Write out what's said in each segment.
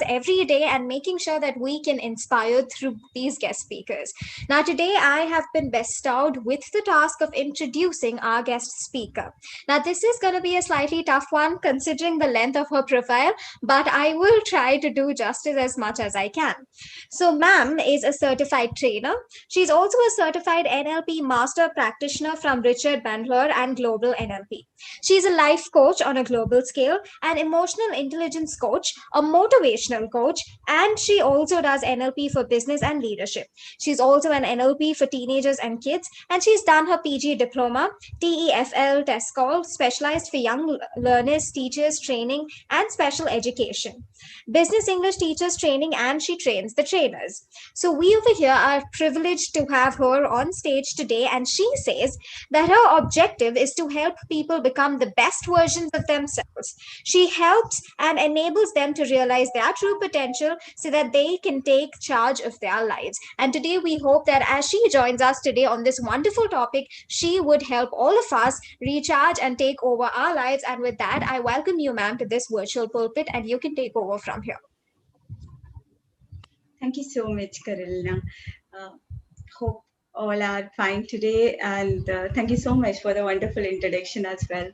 every day and making sure that we can inspire through these guest speakers. Now, today I have been bestowed with the task of introducing our guest speaker. Now, this is going to be a slightly tough one considering the length of her profile, but I will try to do justice as much as I can. So, ma'am is a certified trainer. She's also a certified NLP master practitioner from Richard Bandler and Global NLP. She's a life coach on a global scale, an emotional intelligence coach, a motivational coach, and she also does NLP for business and leadership. She's also an NLP for teenagers and kids, and she's done her PG diploma, TEFL test call, specialized for young learners, teachers, training, and special education. Business English teachers training, and she trains the trainers. So we over here are privileged to have her on stage today, and she says that her objective is to help people become the best versions of themselves. She helps and enables them to realize their true potential so that they can take charge of their lives. And today we hope that as she joins us today on this wonderful topic, she would help all of us recharge and take over our lives. And with that, I welcome you, ma'am, to this virtual pulpit, and you can take over from here. Thank you so much, Karolina. Hope all are fine today, and thank you so much for the wonderful introduction as well.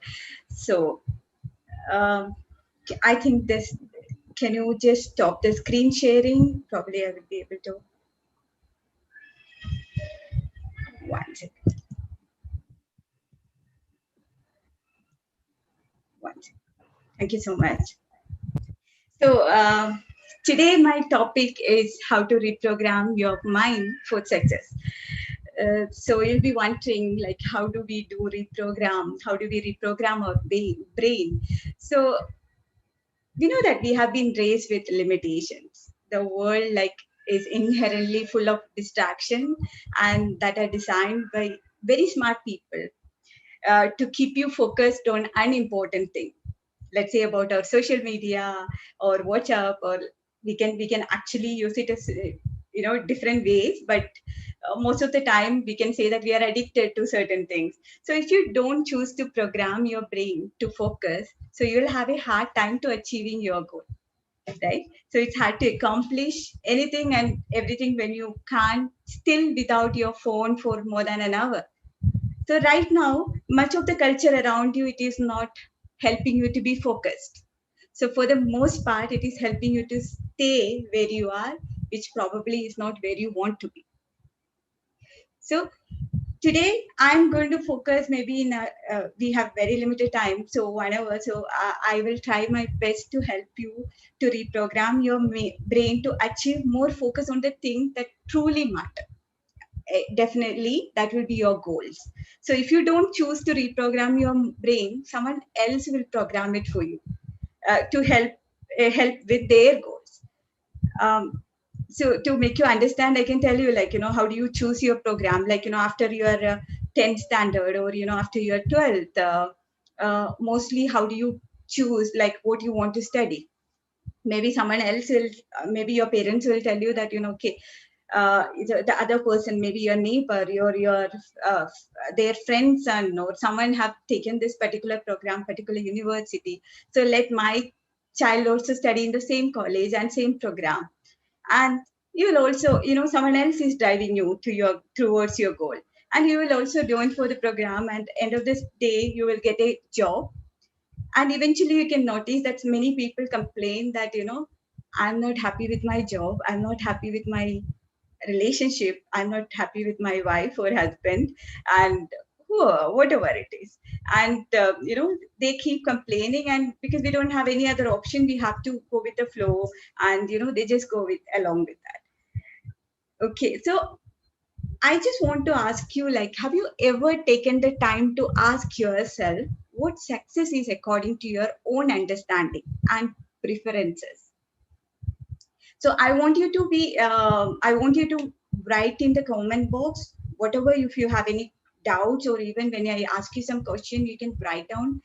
So, I think this. Can you just stop the screen sharing? Probably I will be able to. One second. One second. Thank you so much. So today my topic is how to reprogram your mind for success. So you'll be wondering, like, how do we do reprogram? How do we reprogram our brain? So we know that we have been raised with limitations. The world, like, is inherently full of distraction, and that are designed by very smart people to keep you focused on unimportant things. Let's say about our social media or WhatsApp, or we can actually use it as different ways, but most of the time we can say that we are addicted to certain things. So if you don't choose to program your brain to focus, so you'll have a hard time to achieving your goal, right? So it's hard to accomplish anything and everything when you can't still without your phone for more than an hour. So right now, much of the culture around you, it is not helping you to be focused. So for the most part, it is helping you to stay where you are, which probably is not where you want to be. So today I'm going to focus maybe we have very limited time, so 1 hour. So I will try my best to help you to reprogram your brain to achieve more focus on the things that truly matter. Definitely that will be your goals. So if you don't choose to reprogram your brain, someone else will program it for you to help with their goals. So to make you understand, I can tell you, like, how do you choose your program, like, after your 10th standard, or after your 12th, mostly how do you choose, like, what you want to study? Maybe someone else will, maybe your parents will tell you that, okay, the other person, maybe your neighbor, your their friend's son or someone have taken this particular program, particular university, so let my child also study in the same college and same program. And you will also, someone else is driving you to your towards your goal, and you will also join for the program, and end of this day you will get a job. And eventually you can notice that many people complain that, I'm not happy with my job, I'm not happy with my relationship, I'm not happy with my wife or husband, and whatever it is. And they keep complaining, and because we don't have any other option, we have to go with the flow, and they just go with along with that. Okay, so I just want to ask you, like, have you ever taken the time to ask yourself what success is according to your own understanding and preferences? So I want you to be, I want you to write in the comment box, whatever, if you have any doubts, or even when I ask you some question, you can write down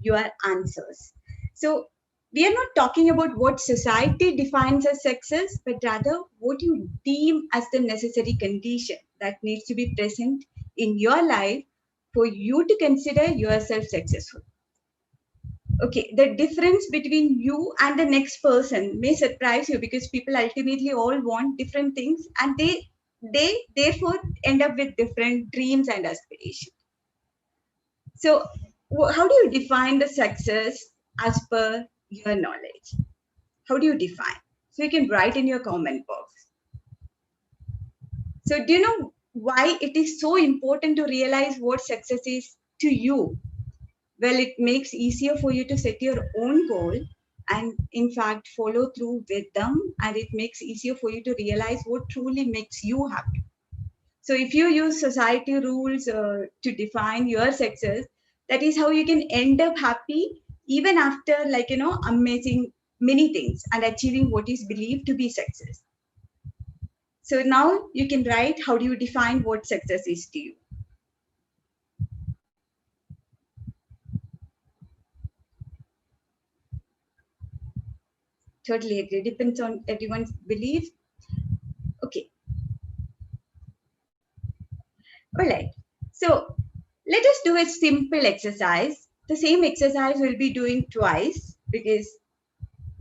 your answers. So we are not talking about what society defines as success, but rather what you deem as the necessary condition that needs to be present in your life for you to consider yourself successful. Okay, the difference between you and the next person may surprise you, because people ultimately all want different things, and they therefore end up with different dreams and aspirations. So how do you define the success as per your knowledge? How do you define? So you can write in your comment box. So do you know why it is so important to realize what success is to you? Well, it makes easier for you to set your own goal and in fact follow through with them, and it makes easier for you to realize what truly makes you happy. So if you use society rules to define your success, that is how you can end up happy even after, like, amazing many things and achieving what is believed to be success. So now you can write, how do you define what success is to you? Totally agree. Depends on everyone's belief. Okay. All right. So let us do a simple exercise. The same exercise we'll be doing twice, because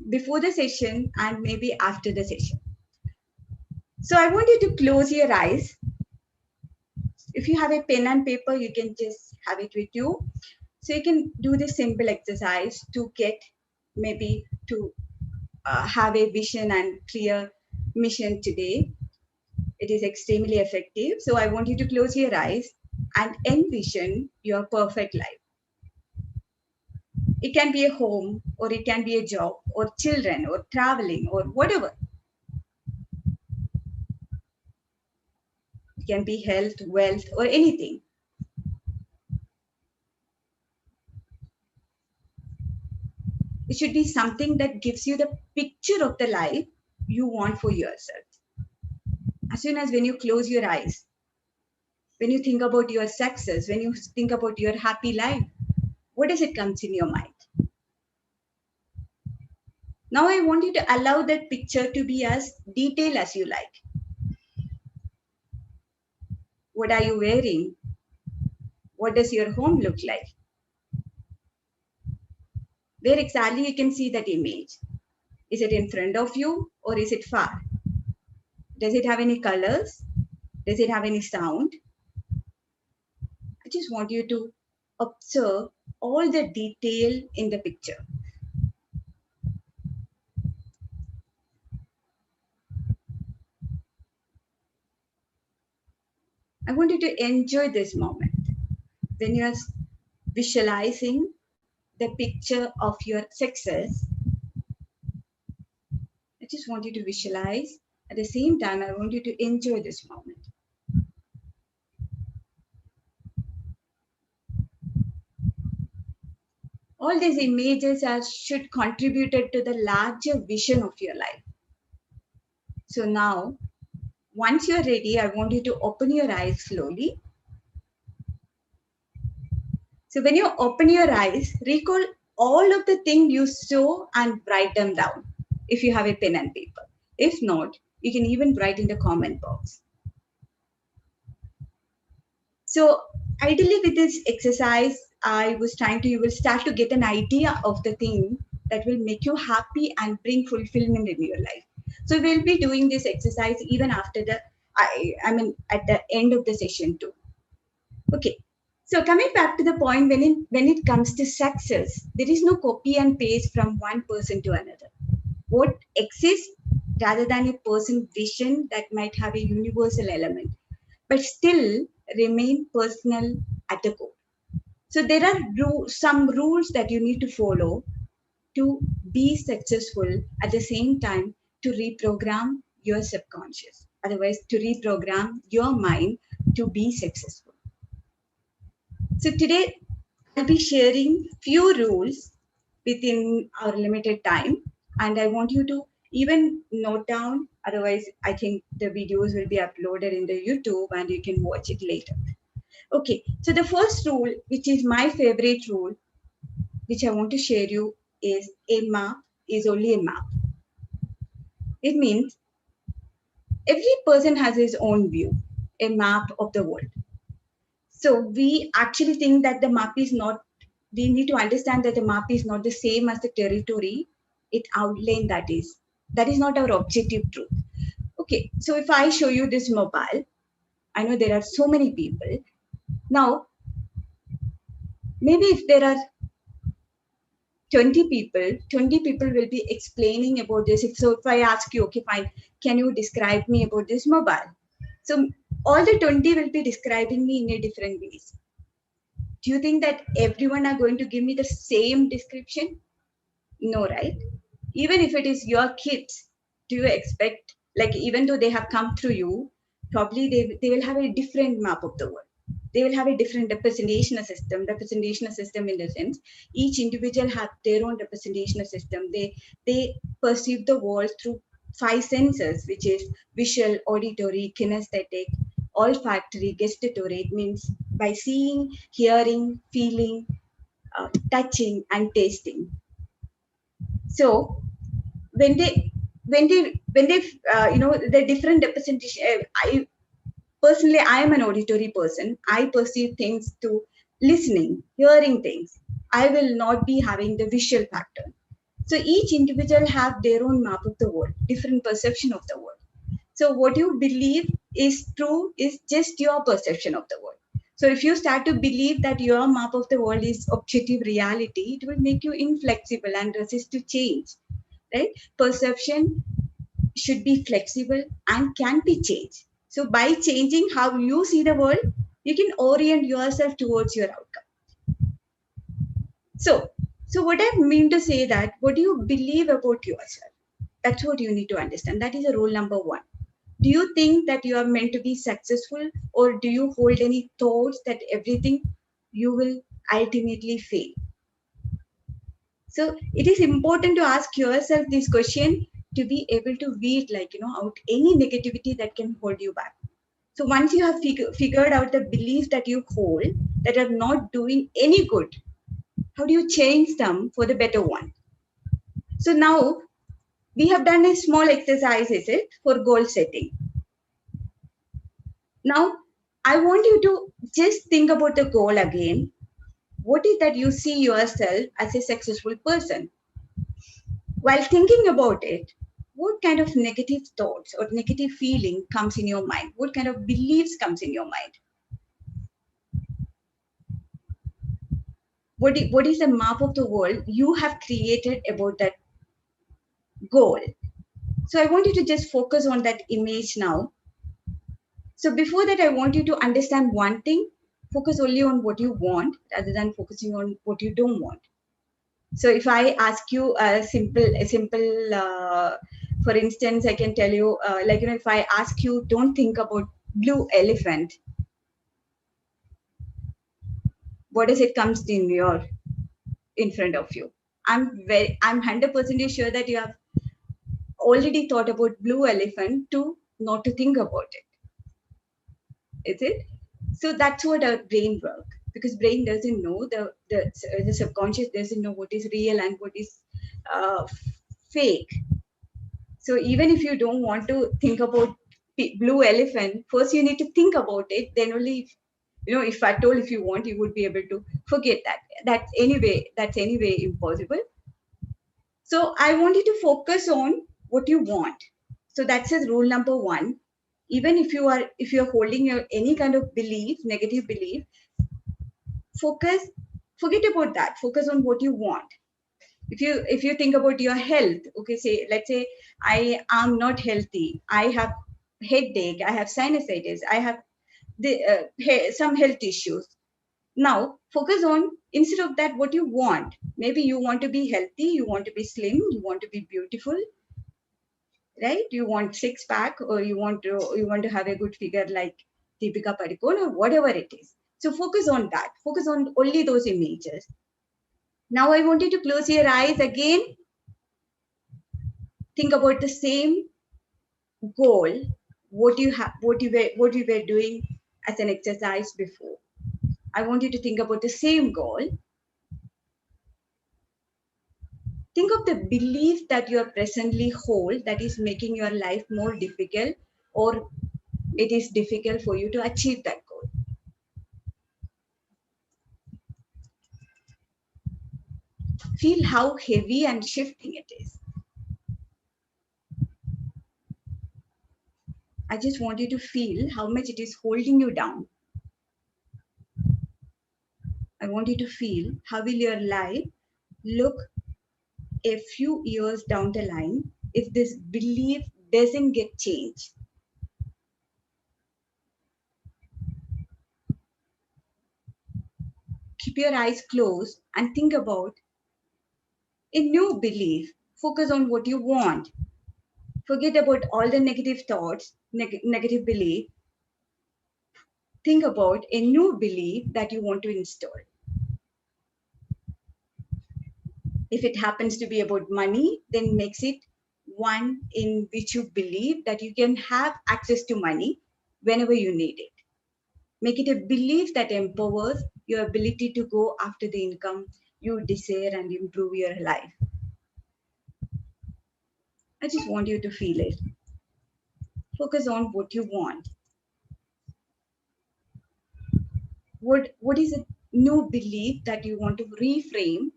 before the session and maybe after the session. So I want you to close your eyes. If you have a pen and paper, you can just have it with you. So you can do this simple exercise to get maybe to have a vision and clear mission today. It is extremely effective. So I want you to close your eyes and envision your perfect life. It can be a home, or it can be a job, or children, or traveling, or whatever. It can be health, wealth, or anything. It should be something that gives you the picture of the life you want for yourself. As soon as when you close your eyes, when you think about your success, when you think about your happy life, what does it comes in your mind? Now I want you to allow that picture to be as detailed as you like. What are you wearing? What does your home look like? Where exactly you can see that image? Is it in front of you or is it far? Does it have any colors? Does it have any sound? I just want you to observe all the detail in the picture. I want you to enjoy this moment when you're visualizing the picture of your success. I just want you to visualize. At the same time, I want you to enjoy this moment. All these images should contribute to the larger vision of your life. So now, once you're ready, I want you to open your eyes slowly. So when you open your eyes, recall all of the things you saw and write them down if you have a pen and paper. If not, you can even write in the comment box. So ideally with this exercise, you will start to get an idea of the thing that will make you happy and bring fulfillment in your life. So we'll be doing this exercise even after at the end of the session too. Okay. So coming back to the point, when it comes to success, there is no copy and paste from one person to another. What exists rather than a person vision that might have a universal element, but still remain personal at the core. So there are some rules that you need to follow to be successful, at the same time to reprogram your subconscious. Otherwise, to reprogram your mind to be successful. So today I'll be sharing few rules within our limited time, and I want you to even note down. Otherwise, I think the videos will be uploaded in the YouTube and you can watch it later. Okay, so the first rule, which is my favorite rule, which I want to share you, is a map is only a map. It means every person has his own view, a map of the world. So we actually think that the map is not we need to understand that the map is not the same as the territory it outlined. That is not our objective truth. Okay, so if I show you this mobile, I know there are so many people. Now, maybe if there are 20 people will be explaining about this. So if I ask you, okay, fine, can you describe me about this mobile? So all the 20 will be describing me in a different ways. Do you think that everyone are going to give me the same description? No, right? Even if it is your kids, do you expect, like, even though they have come through you, probably they will have a different map of the world. They will have a different representational system in the sense each individual have their own representational system. They perceive the world through five senses, which is visual, auditory, kinesthetic, olfactory, gustatory. It means by seeing, hearing, feeling, touching, and tasting. So when they the different representation. I am an auditory person. I perceive things to listening, hearing things. I will not be having the visual pattern. So each individual have their own map of the world, different perception of the world. So what you believe is true is just your perception of the world. So if you start to believe that your map of the world is objective reality, it will make you inflexible and resist to change, right? Perception should be flexible and can be changed. So by changing how you see the world, you can orient yourself towards your outcome. So what I mean to say that what do you believe about yourself? That's what you need to understand. That is a rule number one. Do you think that you are meant to be successful, or do you hold any thoughts that everything you will ultimately fail? So it is important to ask yourself this question to be able to weed, out any negativity that can hold you back. So once you have figured out the beliefs that you hold that are not doing any good, how do you change them for the better one? So now we have done a small exercise, is it, for goal setting. Now I want you to just think about the goal again. What is that you see yourself as a successful person? While thinking about it, what kind of negative thoughts or negative feeling comes in your mind? What kind of beliefs comes in your mind? What is the map of the world you have created about that goal? So I want you to just focus on that image now. So before that, I want you to understand one thing. Focus only on what you want rather than focusing on what you don't want. So if I ask you a simple, for instance, I can tell you, if I ask you, don't think about blue elephant, what does it comes in front of you? I'm 100% sure that you have already thought about blue elephant to not to think about it. Is it? So that's what our brain works, because brain doesn't know the subconscious doesn't know what is real and what is uh, fake. So even if you don't want to think about blue elephant, first you need to think about it. Then only, if I told if you want, you would be able to forget that. That's anyway impossible. So I want you to focus on what you want. So that's a rule number one. Even if you're holding any kind of belief, negative belief, forget about that. Focus on what you want. If you think about your health, okay, let's say I am not healthy, I have headache, I have sinusitis, I have some health issues. Now focus on, instead of that, what you want. Maybe you want to be healthy, you want to be slim, you want to be beautiful, right? You want six pack, or you want to have a good figure like Deepika Padukone, or whatever it is. So focus on that. Focus on only those images. Now I want you to close your eyes again. Think about the same goal, what you were doing as an exercise before. I want you to think about the same goal. Think of the belief that you are presently hold that is making your life more difficult, or it is difficult for you to achieve that goal. Feel how heavy and shifting it is. I just want you to feel how much it is holding you down. I want you to feel how will your life look a few years down the line if this belief doesn't get changed. Keep your eyes closed and think about a new belief. Focus on what you want. Forget about all the negative thoughts, negative belief. Think about a new belief that you want to install. If it happens to be about money, then makes it one in which you believe that you can have access to money whenever you need it. Make it a belief that empowers your ability to go after the income you desire and improve your life. I just want you to feel it. Focus on what you want. What is a new belief that you want to reframe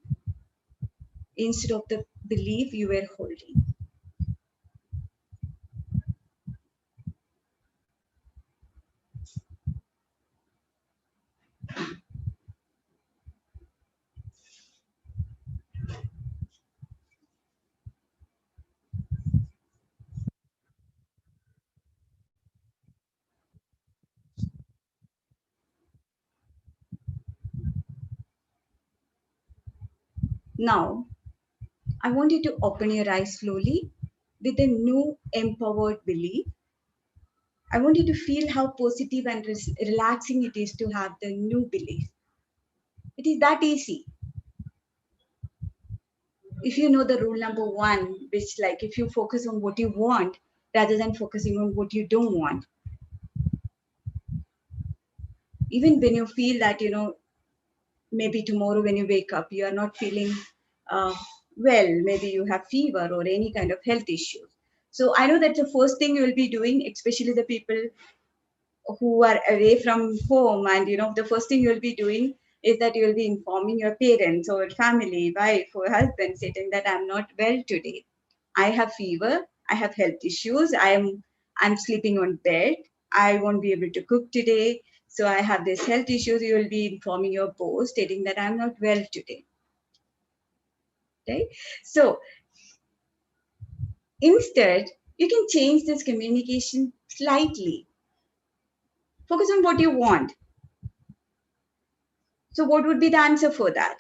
instead of the belief you were holding? Now, I want you to open your eyes slowly with a new empowered belief. I want you to feel how positive and relaxing it is to have the new belief. It is that easy. If you know the rule number one, which like if you focus on what you want rather than focusing on what you don't want, even when you feel that, maybe tomorrow when you wake up, you are not feeling uh, well, maybe you have fever or any kind of health issues. So I know that the first thing you will be doing, especially the people who are away from home, and the first thing you'll be doing is that you'll be informing your parents or family, wife or husband, stating that I'm not well today. I have fever, I have health issues, I'm sleeping on bed, I won't be able to cook today. So I have this health issues. You will be informing your boss stating that I'm not well today. Right? So instead, you can change this communication slightly. Focus on what you want. So what would be the answer for that?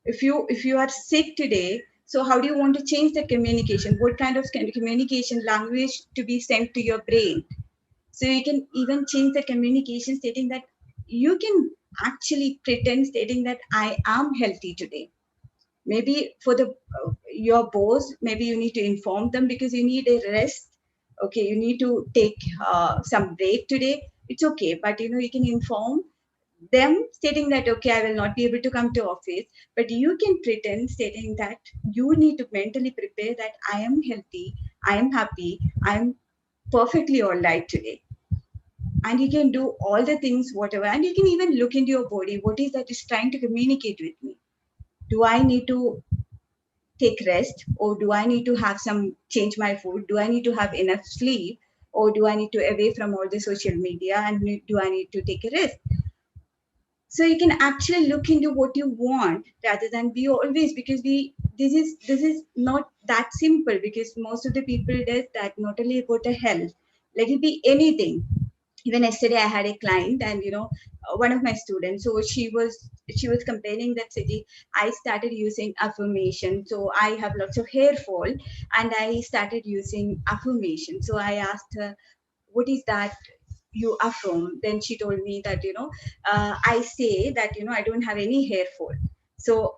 If you are sick today, so how do you want to change the communication? What kind of communication language to be sent to your brain? So you can even change the communication stating that you can actually pretend stating that I am healthy today. Maybe for the your boss, maybe you need to inform them because you need a rest. Okay, you need to take some break today. It's okay, but you can inform them stating that okay, I will not be able to come to office, but you can pretend stating that you need to mentally prepare that I am healthy, I am happy, I am perfectly all right today. And you can do all the things whatever, and you can even look into your body, what is that is trying to communicate with me? Do I need to take rest, or do I need to have some change my food? Do I need to have enough sleep, or do I need to away from all the social media, and do I need to take a rest? So you can actually look into what you want rather than be always, because we this is not that simple, because most of the people does that not only about the health, let it be anything. Even yesterday I had a client, and one of my students, so she was complaining that Siji, I started using affirmation, so I have lots of hair fall, and I started using affirmation. So I asked her, what is that you affirm? Then she told me that I say that I don't have any hair fall. So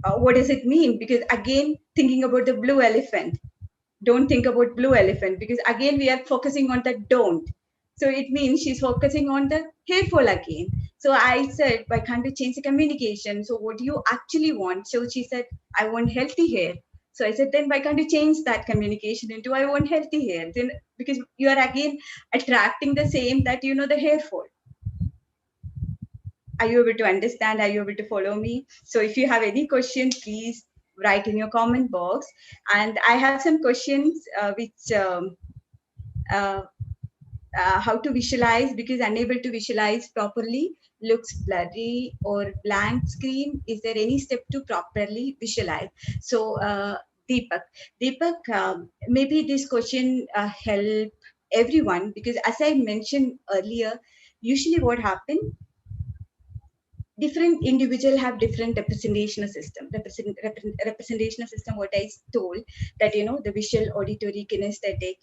what does it mean? Because again, thinking about the blue elephant, don't think about blue elephant, because again we are focusing on the don't. So it means she's focusing on the hair fall again. So I said, why can't we change the communication? So what do you actually want? So she said, I want healthy hair. So I said, then why can't you change that communication into I want healthy hair? Then because you are again attracting the same, that the hair fall. Are you able to understand? Are you able to follow me? So if you have any question, please write in your comment box. And I have some questions which uh, how to visualize, because unable to visualize properly, looks blurry or blank screen. Is there any step to properly visualize? So Deepak, maybe this question help everyone, because as I mentioned earlier, usually what happens, different individual have different representational system. Representational system, what I told, that the visual, auditory, kinesthetic.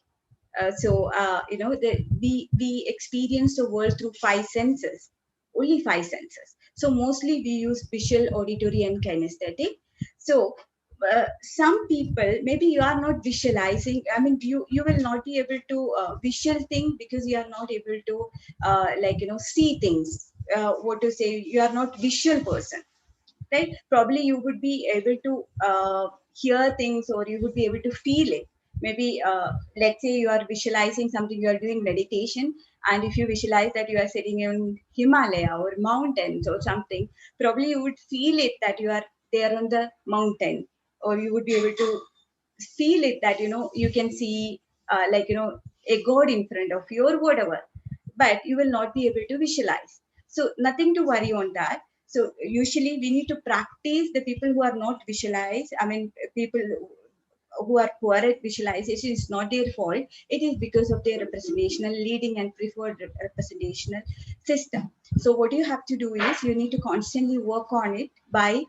We experience the world through five senses, only five senses. So mostly we use visual, auditory, and kinesthetic. So some people, maybe you are not visualizing. I mean, you will not be able to visual thing, because you are not able to see things. What to say? You are not visual person, right? Probably you would be able to hear things, or you would be able to feel it. Maybe let's say you are visualizing something, you are doing meditation, and if you visualize that you are sitting in Himalaya or mountains or something, probably you would feel it that you are there on the mountain, or you would be able to feel it that you can see a god in front of you or whatever, but you will not be able to visualize. So nothing to worry on that. So usually we need to practice. The people who are not visualize, I mean, people who are poor at visualization, is not their fault. It is because of their representational leading and preferred representational system. So what you have to do is you need to constantly work on it by,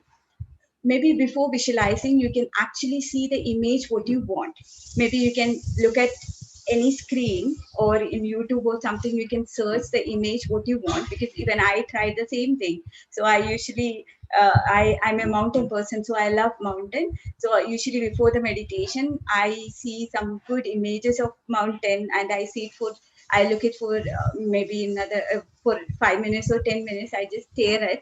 maybe before visualizing, you can actually see the image what you want. Maybe you can look at any screen, or in YouTube or something, you can search the image what you want, because even I tried the same thing. So I usually I'm a mountain person, so I love mountain. So usually before the meditation, I see some good images of mountain, and I look it for maybe another for 5 minutes or 10 minutes. I just stare at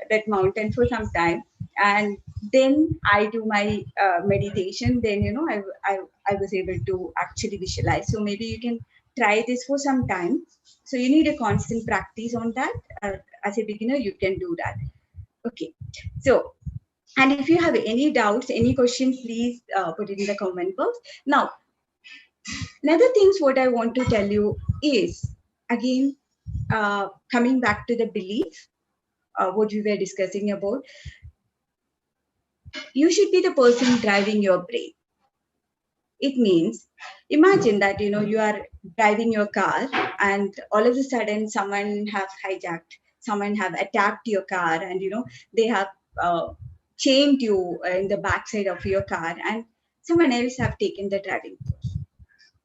that mountain for some time, and then I do my meditation. Then I was able to actually visualize. So maybe you can try this for some time. So you need a constant practice on that. As a beginner, you can do that. Okay. So, and if you have any doubts, any questions, please put it in the comment box. Now, another things what I want to tell you is, again, coming back to the belief, what we were discussing about. You should be the person driving your brain. It means, imagine that you are driving your car, and all of a sudden someone have hijacked, someone have attacked your car, and they have chained you in the backside of your car, and someone else have taken the driving course.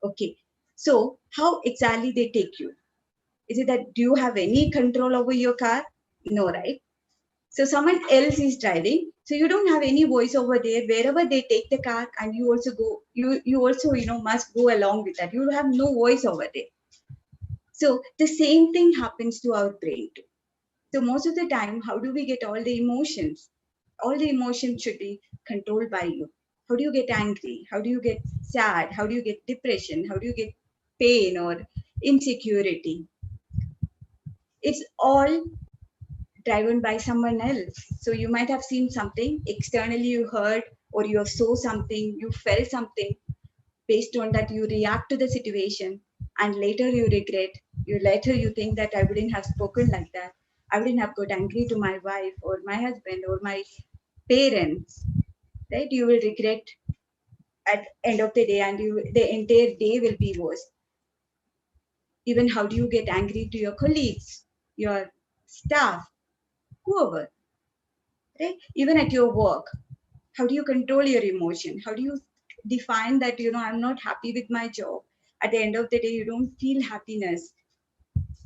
Okay, so how exactly they take you? Is it that, do you have any control over your car? No, right? So someone else is driving, so you don't have any voice over there. Wherever they take the car, and you also go, you also must go along with that. You have no voice over there. So the same thing happens to our brain too. So most of the time, how do we get all the emotions? All the emotions should be controlled by you. How do you get angry? How do you get sad? How do you get depression? How do you get pain or insecurity? It's all driven by someone else. So you might have seen something externally, you heard, or you saw something, you felt something. Based on that, you react to the situation, and later you regret. You think that I wouldn't have spoken like that. I wouldn't have got angry to my wife or my husband or my parents. Right? You will regret at end of the day, and the entire day will be worse. Even how do you get angry to your colleagues, your staff, whoever? Right? Even at your work, how do you control your emotion? How do you define that I'm not happy with my job? At the end of the day, you don't feel happiness.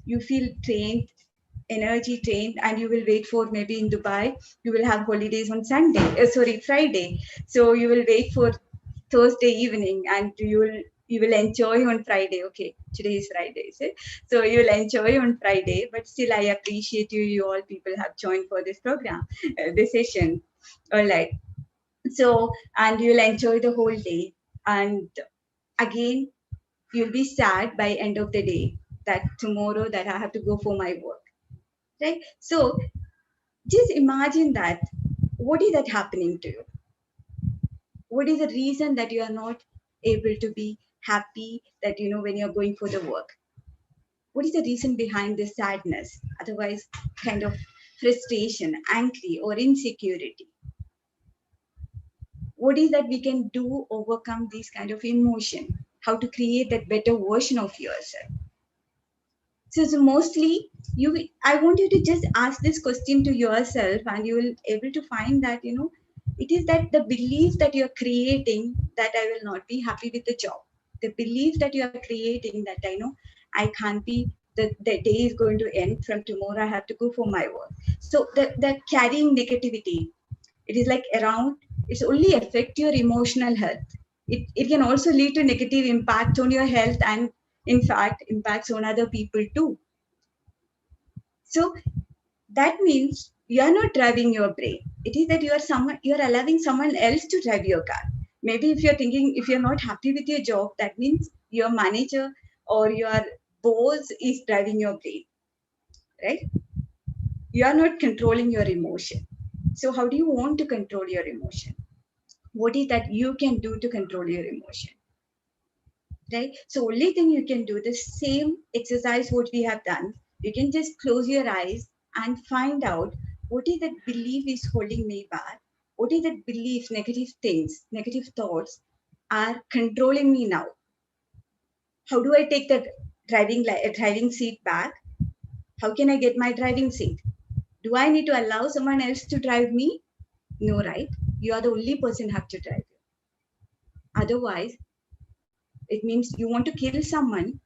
You feel drained, energy drained, and you will wait for, maybe in Dubai you will have holidays on Friday. So you will wait for Thursday evening, and you will enjoy on Friday. Okay, today is Friday, is it? So you will enjoy on Friday, but still I appreciate you all people have joined for this program, this session. All right. So, and you'll enjoy the whole day, and again you'll be sad by end of the day, that tomorrow that I have to go for my work, right? So just imagine that. What is that happening to you? What is the reason that you are not able to be happy, that when you're going for the work? What is the reason behind this sadness, otherwise kind of frustration, angry, or insecurity? What is that we can do overcome these kind of emotion? How to create that better version of yourself? So mostly I want you to just ask this question to yourself, and you will able to find that it is that the belief that you're creating, that I will not be happy with the job, the belief that you are creating, that I can't be, the day is going to end, from tomorrow I have to go for my work. So the carrying negativity, it is like around, it's only affect your emotional health. It can also lead to negative impact on your health, and in fact impacts on other people too. So that means you are not driving your brain. It is that you are allowing someone else to drive your car. Maybe if you're thinking, if you're not happy with your job, that means your manager or your boss is driving your brain, right? You are not controlling your emotion. So how do you want to control your emotion? What is that you can do to control your emotion, right? So only thing you can do, the same exercise what we have done, you can just close your eyes and find out what is that belief is holding me back, what is that belief, negative things, negative thoughts are controlling me now. How do I take the driving seat back? How can I get my driving seat? Do I need to allow someone else to drive me? No, right? You are the only person who have to drive you. Otherwise, it means you want to kill someone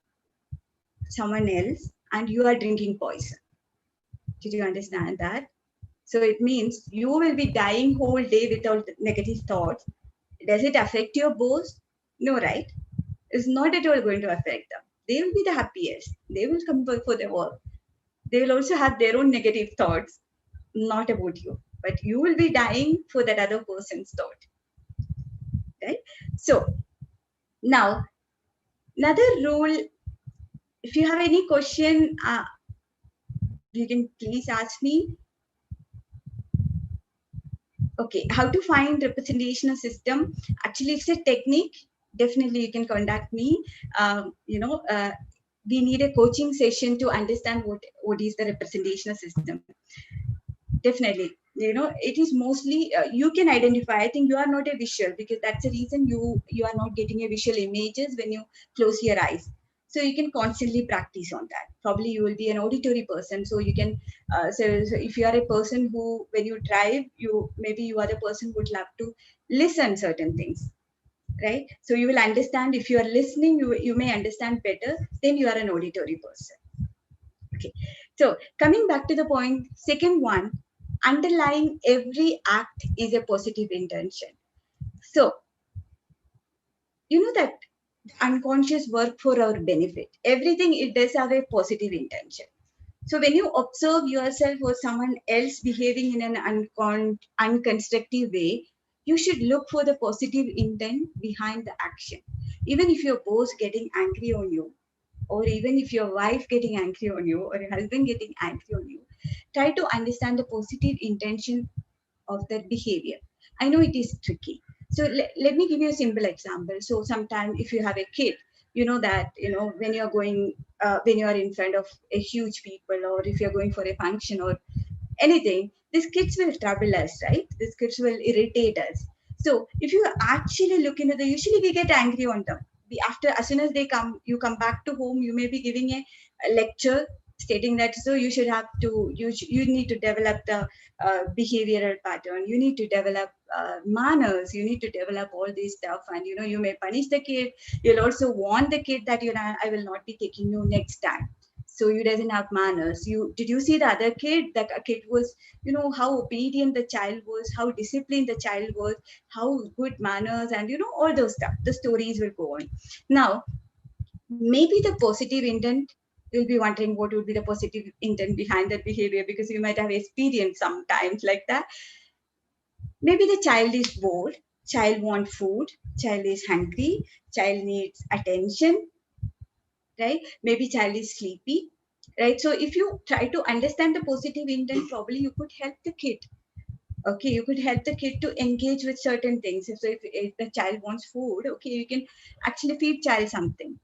else, and you are drinking poison. Did you understand that? So it means you will be dying whole day without negative thoughts. Does it affect your boss? No, right? It's not at all going to affect them. They will be the happiest. They will come for their work. They will also have their own negative thoughts, not about you. But you will be dying for that other person's thought. Right? So now, another rule, if you have any question, you can please ask me. Okay, how to find representational system? Actually, it's a technique. Definitely, you can contact me. We need a coaching session to understand what is the representational system. Definitely, it is mostly you can identify. I think you are not a visual, because that's the reason you are not getting a visual images when you close your eyes. So you can constantly practice on that. Probably you will be an auditory person, so you can so if you are a person who, when you drive, maybe you are the person who would love to listen certain things, right? So you will understand. If you are listening, you may understand better. Then you are an auditory person. Okay, so coming back to the point, second one, underlying every act is a positive intention. So you know that unconscious work for our benefit. Everything, it does have a positive intention. So when you observe yourself or someone else behaving in an unconstructive way, you should look for the positive intent behind the action. Even if your boss getting angry on you, or even if your wife getting angry on you, or your husband getting angry on you, try to understand the positive intention of that behavior. I know it is tricky. So let me give you a simple example. So sometimes if you have a kid, you know that when you're going when you are in front of a huge people, or if you're going for a function or anything, these kids will trouble us, right? These kids will irritate us. So if you actually look into the, usually we get angry on them. After, as soon as they come, you come back to home, you may be giving a lecture stating that, so you should have to, you need to develop the behavioral pattern, you need to develop manners, you need to develop all this stuff, and you may punish the kid. You'll also warn the kid that I will not be taking you next time, so you doesn't have manners. Did you see the other kid? That a kid was, how obedient the child was, how disciplined the child was, how good manners, and all those stuff. The stories will go on. Now, maybe the positive intent, you'll be wondering what would be the positive intent behind that behavior, because you might have experienced sometimes like that. Maybe the child is bored, child wants food, child is hungry, child needs attention, right? Maybe child is sleepy. right? So if you try to understand the positive intent, probably you could help the kid. Okay, you could help the kid to engage with certain things. If the child wants food, okay, you can actually feed child something.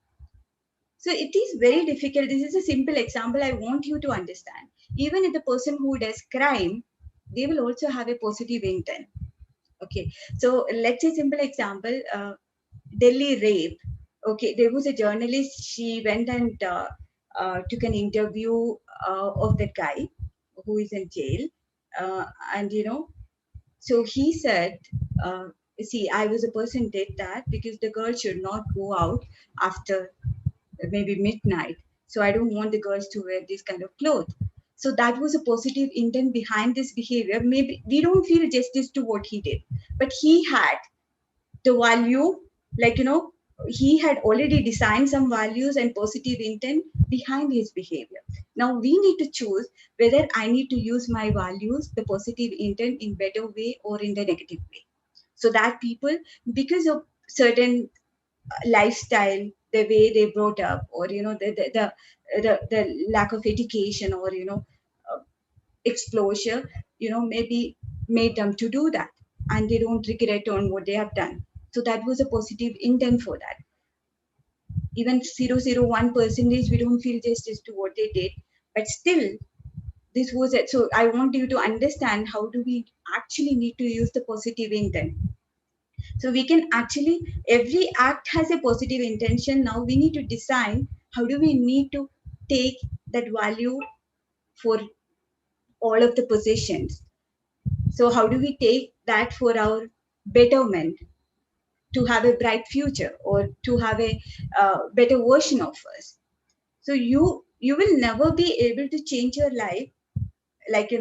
So it is very difficult. This is a simple example I want you to understand. Even if the person who does crime, they will also have a positive intent. Okay, so let's say simple example, Delhi rape. Okay, there was a journalist. She went and took an interview of that guy who is in jail, and so he said, uh, "See, I was a person did that because the girl should not go out after maybe midnight. So I don't want the girls to wear this kind of clothes." So that was a positive intent behind this behavior. Maybe we don't feel justice to what he did, but he had the value, like he had already designed some values and positive intent behind his behavior. Now we need to choose whether I need to use my values, the positive intent, in better way or in the negative way, so that people, because of certain lifestyle, the way they brought up, or the lack of education, or uh, exposure, maybe made them to do that, and they don't regret on what they have done. So that was a positive intent for that. Even 0.001% we don't feel justice to what they did, but still this was it. So I want you to understand how do we actually need to use the positive intent. So we can actually, every act has a positive intention. Now we need to decide how do we need to take that value for all of the positions. So how do we take that for our betterment, to have a bright future, or to have a better version of us? So you will never be able to change your life, like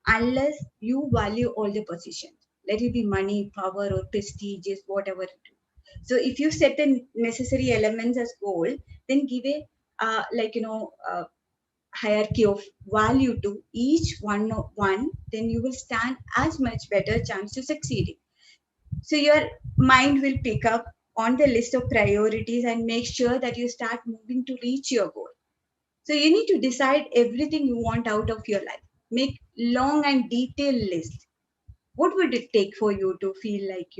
unless you value all the positions, let it be money, power, or prestigious, whatever it is. So if you set the necessary elements as goal, then give a hierarchy of value to each one, then you will stand as much better chance to succeeding. So your mind will pick up on the list of priorities and make sure that you start moving to reach your goal. So you need to decide everything you want out of your life. Make long and detailed list. What would it take for you to feel like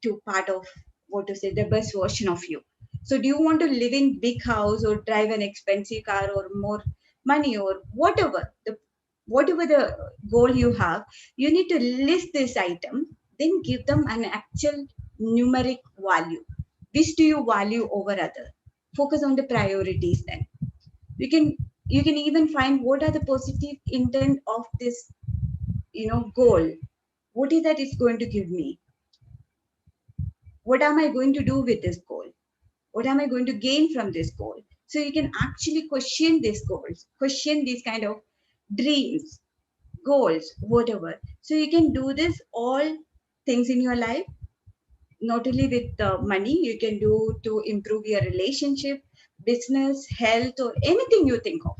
to part of, what to say, the best version of you? So do you want to live in big house, or drive an expensive car, or more money, or whatever the goal you have? You need to list this item, then give them an actual numeric value. Which do you value over other? Focus on the priorities. Then you can even find what are the positive intent of this goal. What is that it's going to give me? What am I going to do with this goal? What am I going to gain from this goal? So you can actually question these goals, question these kind of dreams, goals, whatever. So you can do this all things in your life, not only with money. You can do to improve your relationship, business, health, or anything you think of.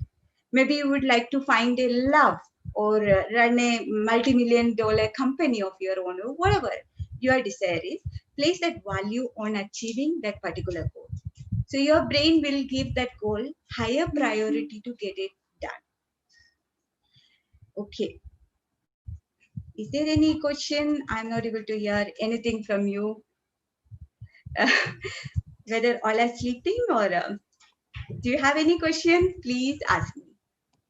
Maybe you would like to find a love, or run a multi-million dollar company of your own, or whatever your desire is. Place that value on achieving that particular goal. So your brain will give that goal higher priority to get it done. Okay. Is there any question? I'm not able to hear anything from you. Whether all are sleeping, or do you have any question? Please ask me.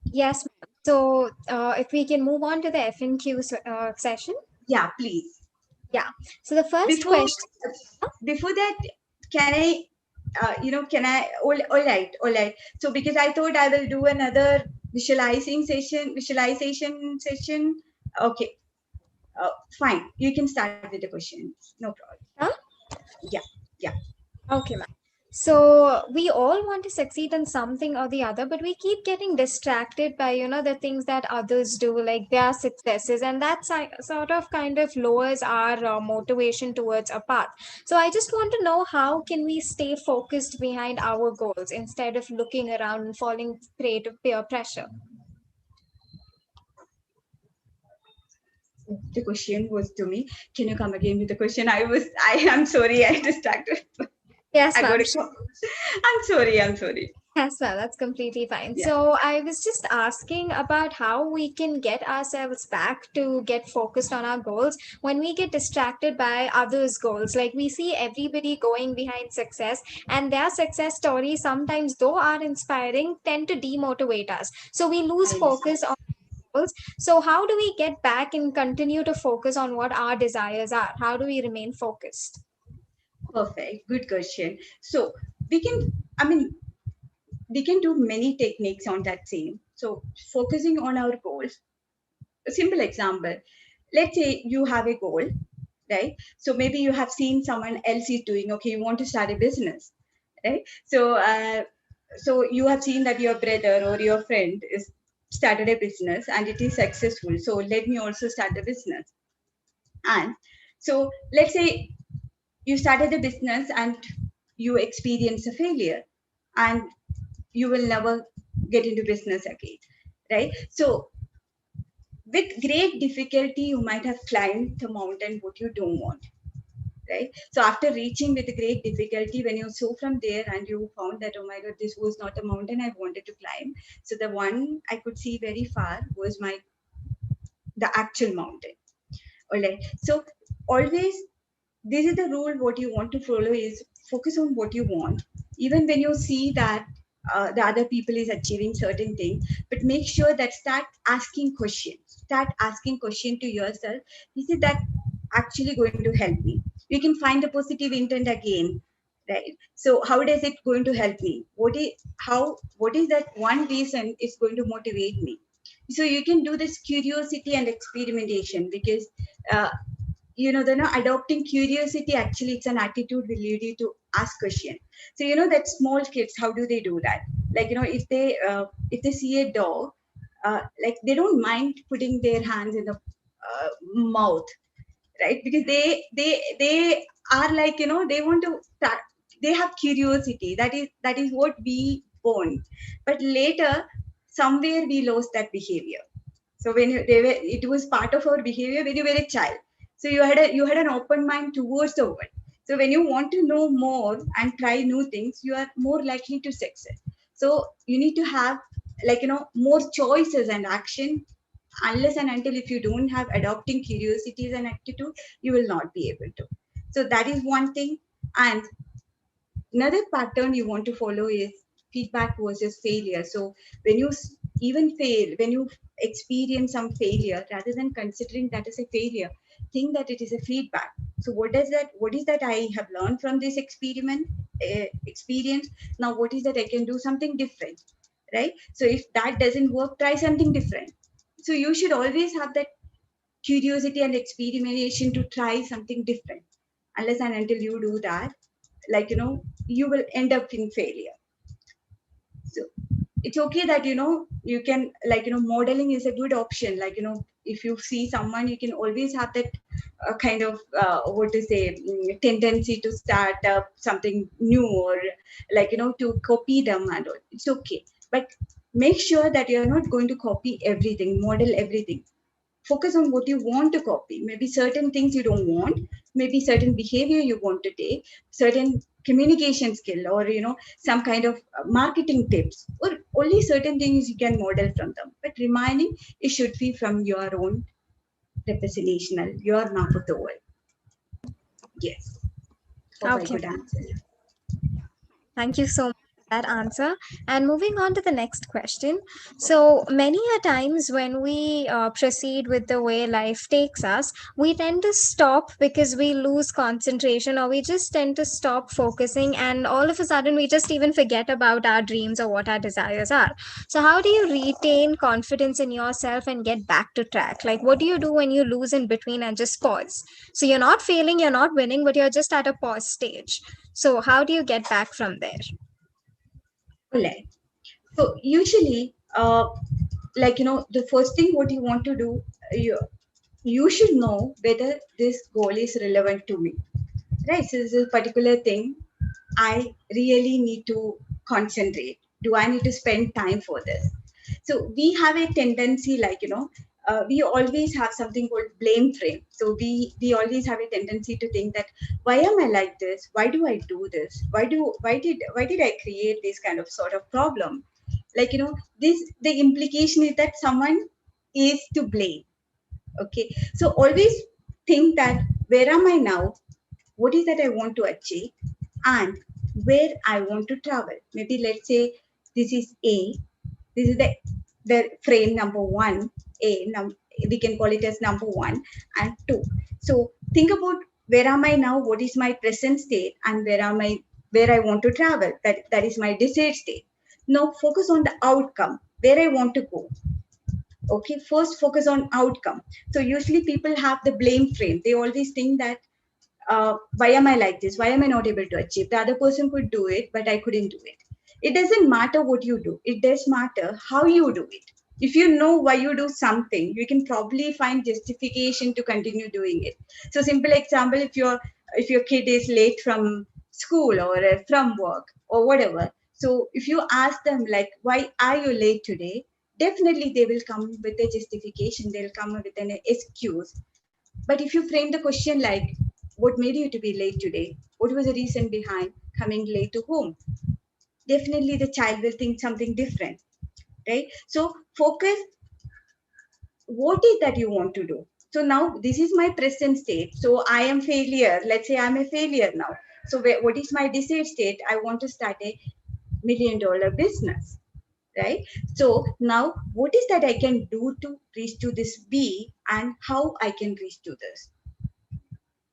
Yes, ma'am. So if we can move on to the FNQ session. Yeah, please. Yeah. So the first Before question. before that, can I? Can I? All right. So because I thought I will do another visualization session. Okay. Fine. You can start with the questions. No problem. Huh? Yeah. Yeah. Okay, ma'am. So we all want to succeed in something or the other, but we keep getting distracted by, the things that others do, like their successes, and that sort of kind of lowers our motivation towards a path. So I just want to know, how can we stay focused behind our goals instead of looking around and falling prey to peer pressure? The question was to me. Can you come again with the question? I am sorry, I distracted. Yes, I got ma'am. it. I'm sorry. Yes, well, that's completely fine. Yeah. So I was just asking about how we can get ourselves back to get focused on our goals when we get distracted by others' goals. Like we see everybody going behind success, and their success stories sometimes, though are inspiring, tend to demotivate us. So we lose I understand. focus on goals. So how do we get back and continue to focus on what our desires are? How do we remain focused? Perfect. Good question. So we can, I mean, we can do many techniques on that same. So focusing on our goals. A simple example. Let's say you have a goal, right? So maybe you have seen someone else is doing. Okay, you want to start a business, right? So you have seen that your brother or your friend is started a business and it is successful. So let me also start a business. And so let's say you started a business and you experience a failure and you will never get into business again, right? So with great difficulty you might have climbed the mountain what you don't want, right? So after reaching with great difficulty, when you saw from there and you found that, oh my god, this was not a mountain I wanted to climb, so the one I could see very far was the actual mountain. All right, so always this is the rule. What you want to follow is focus on what you want, even when you see that the other people is achieving certain things, but make sure that start asking question to yourself. Is it that actually going to help me? You can find the positive intent again, right? So how does it going to help me? What is that one reason is going to motivate me? So you can do this curiosity and experimentation, because uh, adopting curiosity, actually it's an attitude will lead you to ask question. So that small kids, how do they do that? Like if they see a dog, like they don't mind putting their hands in the mouth, right? Because they are like, they want to start, they have curiosity. That is what we want. But later somewhere we lost that behavior. So when it was part of our behavior when you were a child. So you had an open mind towards the world. So when you want to know more and try new things, you are more likely to succeed. So you need to have, like, more choices and action. Unless and until if you don't have adopting curiosities and attitude, you will not be able to. So that is one thing. And another pattern you want to follow is feedback versus failure. So when you even fail, when you experience some failure, rather than considering that as a failure, think that it is a feedback. So what is that I have learned from this experience? Now what is that I can do something different, right? So if that doesn't work, try something different. So you should always have that curiosity and experimentation to try something different. Unless and until you do that, like, you will end up in failure. So it's okay that, you can, like, modeling is a good option. Like, if you see someone, you can always have that kind of what to say, tendency to start up something new, or like, to copy them and all. It's okay, but make sure that you're not going to copy everything, model everything. Focus on what you want to copy. Maybe certain things you don't want, maybe certain behavior you want to take, certain communication skill, or some kind of marketing tips, or only certain things you can model from them. But reminding, it should be from your own representational, your map of the world. Yes, hope I Okay. could answer. Thank you so much for that answer. And moving on to the next question. So, many a times when we proceed with the way life takes us, we tend to stop because we lose concentration, or we just tend to stop focusing, and all of a sudden we just even forget about our dreams or what our desires are. So, how do you retain confidence in yourself and get back to track? Like, what do you do when you lose in between and just pause? So, you're not failing, you're not winning, but you're just at a pause stage. So, how do you get back from there? Right. So usually, like, the first thing what you want to do, you should know whether this goal is relevant to me, right? So this is a particular thing I really need to concentrate. Do I need to spend time for this? So we have a tendency, like, we always have something called blame frame. So we always have a tendency to think that, why am I like this? Why do I do this? Why did I create this kind of sort of problem? Like, this, the implication is that someone is to blame. Okay, so always think that, where am I now? What is that I want to achieve, and where I want to travel? Maybe let's say this is A. This is the frame number one. We can call it as number one and two. So think about, where am I now? What is my present state, and where I want to travel? That is my desired state. Now focus on the outcome, where I want to go. Okay, first focus on outcome. So usually people have the blame frame. They always think that, why am I like this? Why am I not able to achieve? The other person could do it, but I couldn't do it. It doesn't matter what you do. It does matter how you do it. If you know why you do something, you can probably find justification to continue doing it. So simple example, if your kid is late from school or from work or whatever, so if you ask them like, why are you late today? Definitely they will come with a justification. They'll come with an excuse. But if you frame the question like, what made you to be late today? What was the reason behind coming late to home? Definitely the child will think something different, right? So focus, what is that you want to do? So now this is my present state. So I am failure. Let's say I'm a failure now. So what is my desired state? I want to start a $1 million business, right? So now what is that I can do to reach to this B, and how I can reach to this?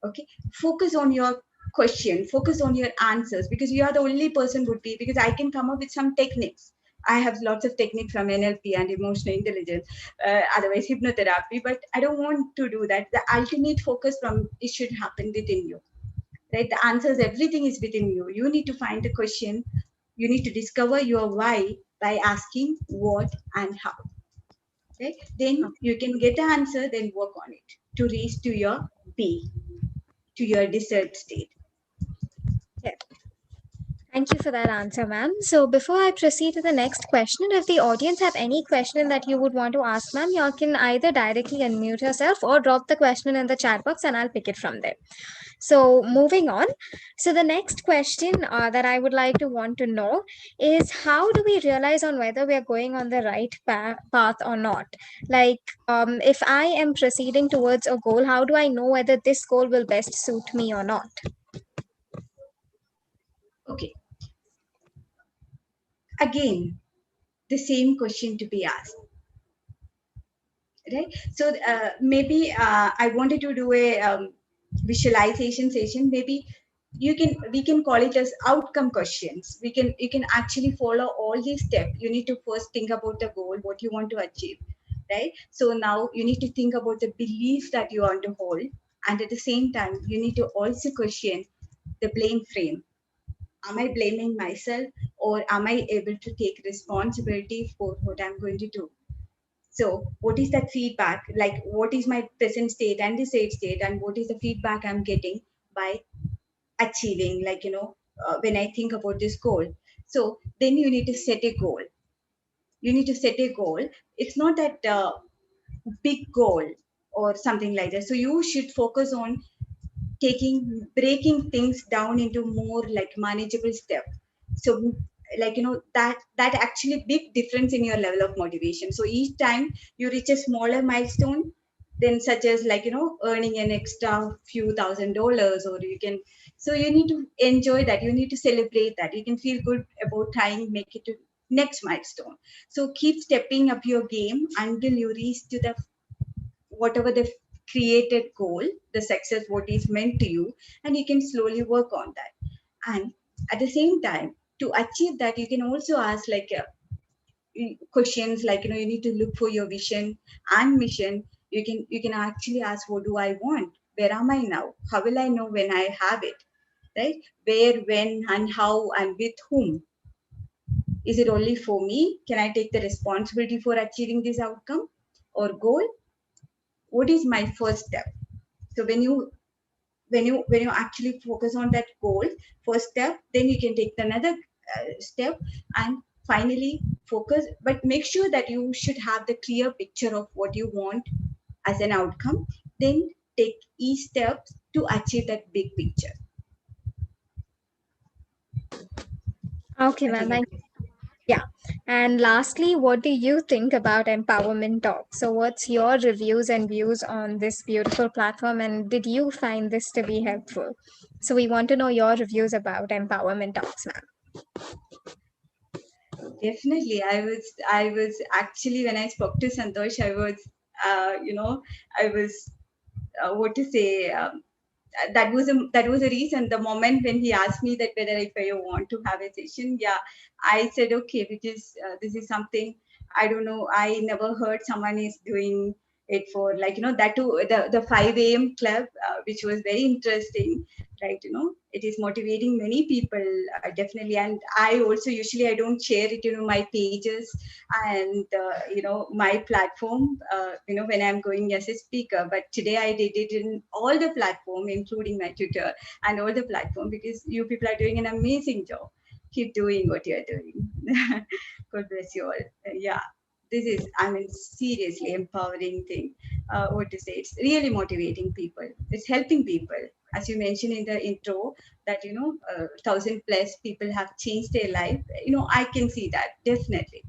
Okay, focus on your question, focus on your answers, because you are the only person would be, because I can come up with some techniques. I have lots of techniques from NLP and emotional intelligence, otherwise hypnotherapy, but I don't want to do that. The ultimate focus from it should happen within you, right? The answers, everything is within you. You need to find the question. You need to discover your why by asking what and how, right? Then you can get the answer, then work on it to reach to your B, to your desired state. Yeah. Thank you for that answer, ma'am. So before I proceed to the next question, if the audience have any question that you would want to ask, ma'am, you can either directly unmute yourself or drop the question in the chat box and I'll pick it from there. So moving on. So the next question that I would like to want to know is, how do we realize on whether we are going on the right path or not? Like, if I am proceeding towards a goal, how do I know whether this goal will best suit me or not? Okay. Again, the same question to be asked, right? So maybe I wanted to do a visualization session. Maybe we can call it as outcome questions. You can actually follow all these steps. You need to first think about the goal, what you want to achieve, right? So now you need to think about the belief that you want to hold, and at the same time you need to also question the blame frame. Am I blaming myself, or am I able to take responsibility for what I'm going to do? So what is that feedback? Like, what is my present state and the state state, and what is the feedback I'm getting by achieving, like, when I think about this goal? So then you need to set a goal. You need to set a goal. It's not that big goal or something like that. So you should focus on breaking things down into more like manageable steps. So like, that actually big difference in your level of motivation. So each time you reach a smaller milestone, then such as, like, earning an extra few $1,000s, or you can, so you need to enjoy that, you need to celebrate that, you can feel good about trying make it to next milestone. So keep stepping up your game until you reach to the whatever the created goal, the success, what is meant to you, and you can slowly work on that. And at the same time, to achieve that, you can also ask like questions like, you need to look for your vision and mission. You can actually ask, what do I want? Where am I now? How will I know when I have it? Right? Where, when, and how, and with whom? Is it only for me? Can I take the responsibility for achieving this outcome or goal? What is my first step? So when you actually focus on that goal, first step, then you can take another step and finally focus, but make sure that you should have the clear picture of what you want as an outcome, then take each step to achieve that big picture. Okay, ma'am. Thank you. Yeah. And lastly, what do you think about Empowerment Talk? So, what's your reviews and views on this beautiful platform? And did you find this to be helpful? So, we want to know your reviews about Empowerment Talks, ma'am. Definitely, I was actually, when I spoke to Santosh, I was, I was, what to say. That was a reason. The moment when he asked me that whether if I want to have a session, yeah, I said okay, because this is something I don't know. I never heard someone is doing it for, like, that too, the 5 a.m. club, which was very interesting, right? It is motivating many people, definitely. And I also, usually I don't share it, my pages and my platform, when I'm going as a speaker. But today I did it in all the platform, including my Twitter and all the platform, because you people are doing an amazing job. Keep doing what you're doing. God bless you all. Yeah, this is, I mean, seriously empowering thing. What to say? It's really motivating people. It's helping people. As you mentioned in the intro, that 1,000+ people have changed their life. I can see that, definitely,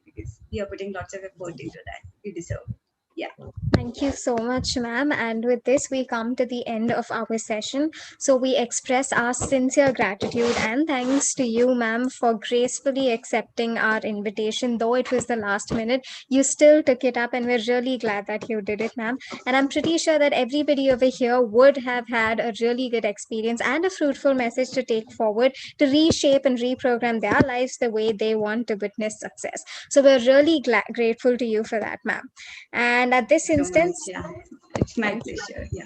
because you are putting lots of effort into that. You deserve it. Yeah. Thank you so much, ma'am. And with this, we come to the end of our session. So, we express our sincere gratitude and thanks to you, ma'am, for gracefully accepting our invitation. Though it was the last minute, you still took it up, and we're really glad that you did it, ma'am. And I'm pretty sure that everybody over here would have had a really good experience and a fruitful message to take forward to reshape and reprogram their lives the way they want to witness success. So, we're really grateful to you for that, ma'am. And at this So much. instance, Yeah. It's my thank you. pleasure. Yeah.